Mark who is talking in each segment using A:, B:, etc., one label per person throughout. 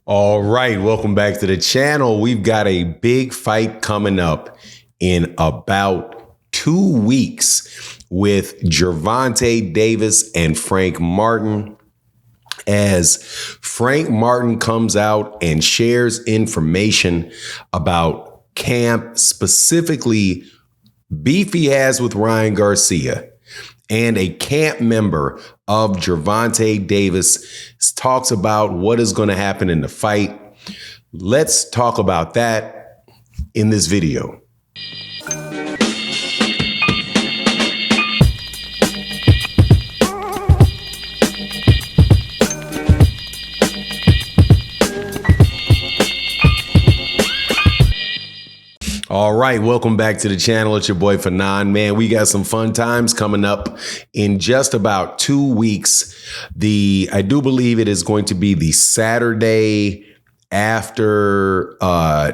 A: All right, welcome back to the channel. We've got a big fight coming up in about 2 weeks with Gervonta Davis and Frank Martin, as Frank Martin comes out and shares information about camp, specifically beef he has with Ryan Garcia. And a camp member of Gervonta Davis talks about what is going to happen in the fight. Let's talk about that in this video. All right, welcome back to the channel. It's your boy Fanon. Man, we got some fun times coming up in just about 2 weeks. I do believe it is going to be the Saturday after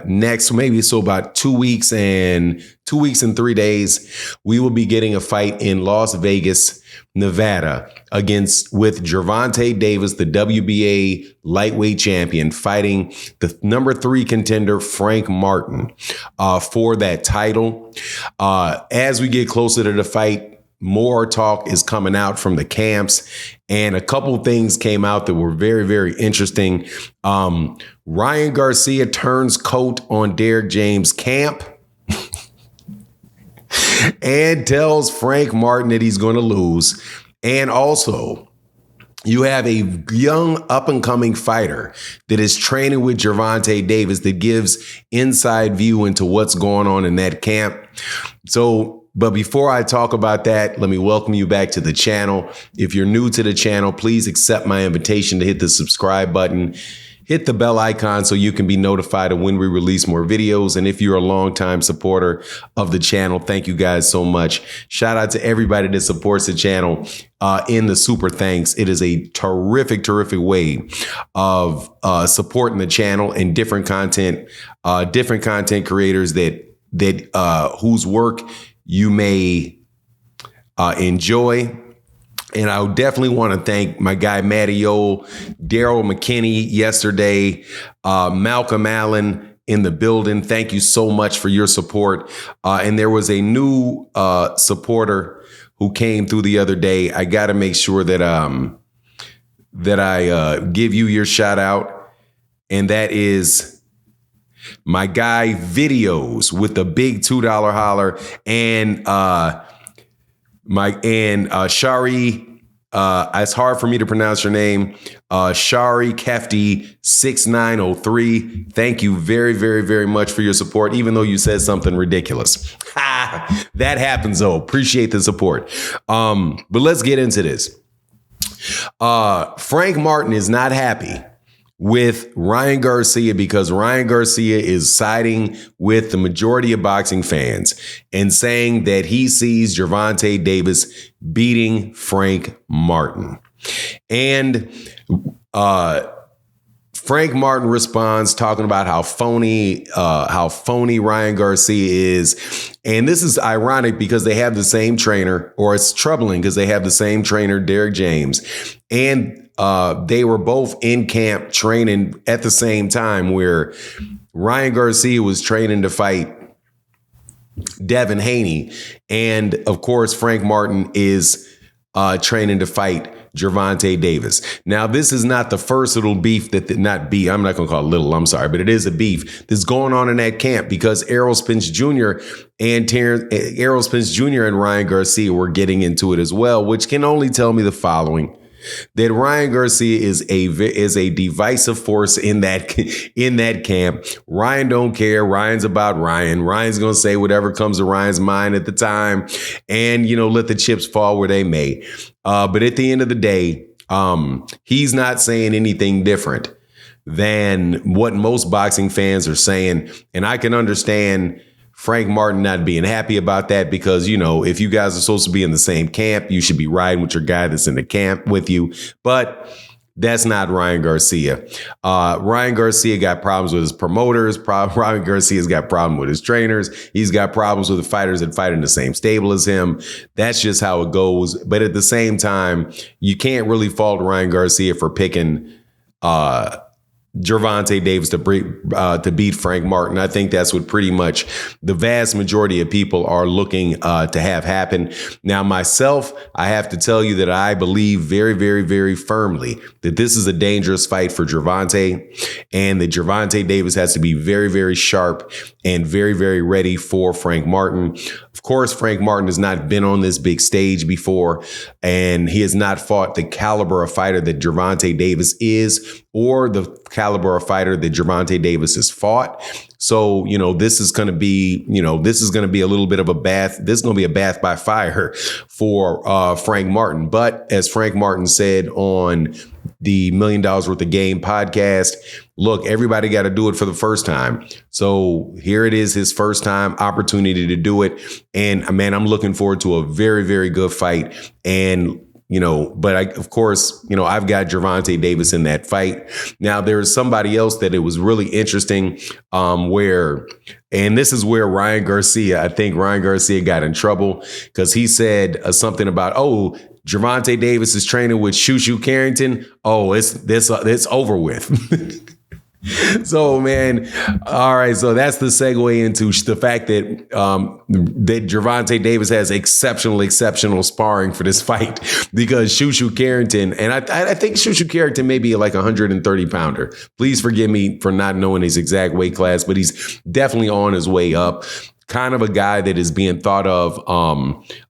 A: next, maybe so about 2 weeks and 3 days, we will be getting a fight in Las Vegas, Nevada with Gervonta Davis, the WBA lightweight champion, fighting the number 3 contender, Frank Martin, for that title. As we get closer to the fight, more talk is coming out from the camps, and a couple of things came out that were very, very interesting. Ryan Garcia turns coat on Derrick James' camp and tells Frank Martin that he's going to lose. And also, you have a young up-and-coming fighter that is training with Gervonta Davis that gives inside view into what's going on in that camp. But before I talk about that, let me welcome you back to the channel. If you're new to the channel, please accept my invitation to hit the subscribe button. Hit the bell icon so you can be notified of when we release more videos. And if you're a longtime supporter of the channel, thank you guys so much. Shout out to everybody that supports the channel in the super thanks. It is a terrific, terrific way of supporting the channel and different content creators whose work you may enjoy. And I definitely want to thank my guy, Matty O, Daryl McKinney yesterday, Malcolm Allen in the building. Thank you so much for your support. And there was a new supporter who came through the other day. I got to make sure that I give you your shout out. And that is my guy Videos with the big $2 holler, and Shari, it's hard for me to pronounce your name. Shari Kefti 6903. Thank you very, very, very much for your support, even though you said something ridiculous. That happens though. Appreciate the support. But let's get into this. Frank Martin is not happy with Ryan Garcia because Ryan Garcia is siding with the majority of boxing fans and saying that he sees Gervonta Davis beating Frank Martin. And Frank Martin responds talking about how phony Ryan Garcia is. And this is ironic because they have the same trainer, or it's troubling because they have the same trainer, Derrick James. And they were both in camp training at the same time, where Ryan Garcia was training to fight Devin Haney. And of course, Frank Martin is training to fight Gervonta Davis. Now, this is not the first little beef I'm not going to call it little, I'm sorry, but it is a beef that's going on in that camp because Errol Spence Jr. and Ryan Garcia were getting into it as well, which can only tell me the following: that Ryan Garcia is a divisive force in that camp. Ryan don't care. Ryan's about Ryan. Ryan's going to say whatever comes to Ryan's mind at the time and, let the chips fall where they may. But at the end of the day, he's not saying anything different than what most boxing fans are saying. And I can understand Frank Martin not being happy about that because, if you guys are supposed to be in the same camp, you should be riding with your guy that's in the camp with you. But that's not Ryan Garcia. Ryan Garcia got problems with his promoters. Ryan Garcia's got problems with his trainers. He's got problems with the fighters that fight in the same stable as him. That's just how it goes. But at the same time, you can't really fault Ryan Garcia for picking Gervonta Davis to beat Frank Martin. I think that's what pretty much the vast majority of people are looking to have happen. Now, myself, I have to tell you that I believe very, very, very firmly that this is a dangerous fight for Gervonta, and that Gervonta Davis has to be very, very sharp and very, very ready for Frank Martin. Of course, Frank Martin has not been on this big stage before, and he has not fought the caliber of fighter that Gervonta Davis is, or the caliber of fighter that Gervonta Davis has fought. So, this is going to be, a little bit of a bath. This is going to be a bath by fire for Frank Martin. But as Frank Martin said on the $1 Million Worth of Game podcast, look, everybody got to do it for the first time. So here it is, his first time opportunity to do it. And man, I'm looking forward to a very, very good fight. And but of course, I've got Gervonta Davis in that fight. Now, there's somebody else that it was really interesting and this is where I think Ryan Garcia got in trouble because he said something about, Gervonta Davis is training with Shushu Carrington. Oh, it's over with. So, man, all right. So that's the segue into the fact that that Gervonta Davis has exceptional sparring for this fight because Shushu Carrington, and I think Shushu Carrington may be like 130 pounder. Please forgive me for not knowing his exact weight class, but he's definitely on his way up. Kind of a guy that is being thought of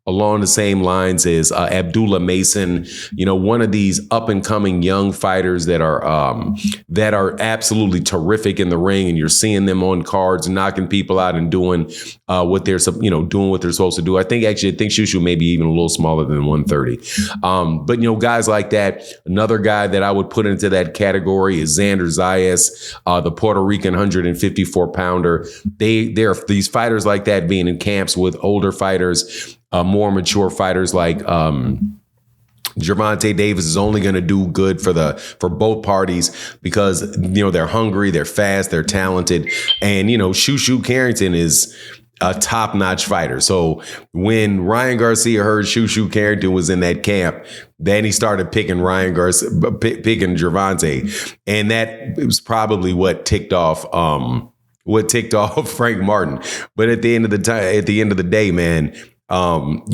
A: along the same lines as Abdullah Mason, one of these up and coming young fighters that are absolutely terrific in the ring, and you're seeing them on cards knocking people out and doing what they're supposed to do. I think Shushu may be even a little smaller than 130. But guys like that. Another guy that I would put into that category is Xander Zayas, the Puerto Rican 154 pounder. They're these fighters like that being in camps with older fighters. More mature fighters like Gervonta Davis is only going to do good for both parties because they're hungry, they're fast, they're talented, and Shushu Carrington is a top-notch fighter. So when Ryan Garcia heard Shushu Carrington was in that camp, then he started picking picking Gervonta, and that was probably what ticked off Frank Martin. But at the end of the day, man. All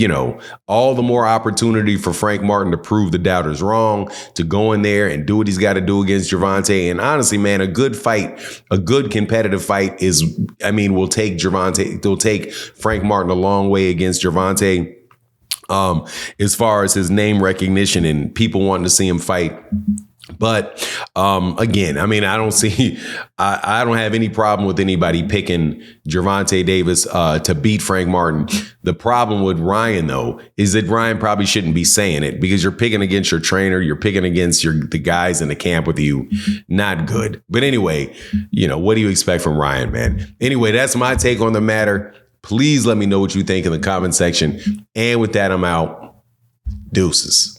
A: the more opportunity for Frank Martin to prove the doubters wrong, to go in there and do what he's got to do against Gervonta. And honestly, man, a good fight, a good competitive fight will take Frank Martin a long way against Gervonta. As far as his name recognition and people wanting to see him fight. But again, I don't have any problem with anybody picking Gervonta Davis to beat Frank Martin. The problem with Ryan, though, is that Ryan probably shouldn't be saying it because you're picking against your trainer. You're picking against the guys in the camp with you. Not good. But anyway, what do you expect from Ryan, man? Anyway, that's my take on the matter. Please let me know what you think in the comment section. And with that, I'm out. Deuces.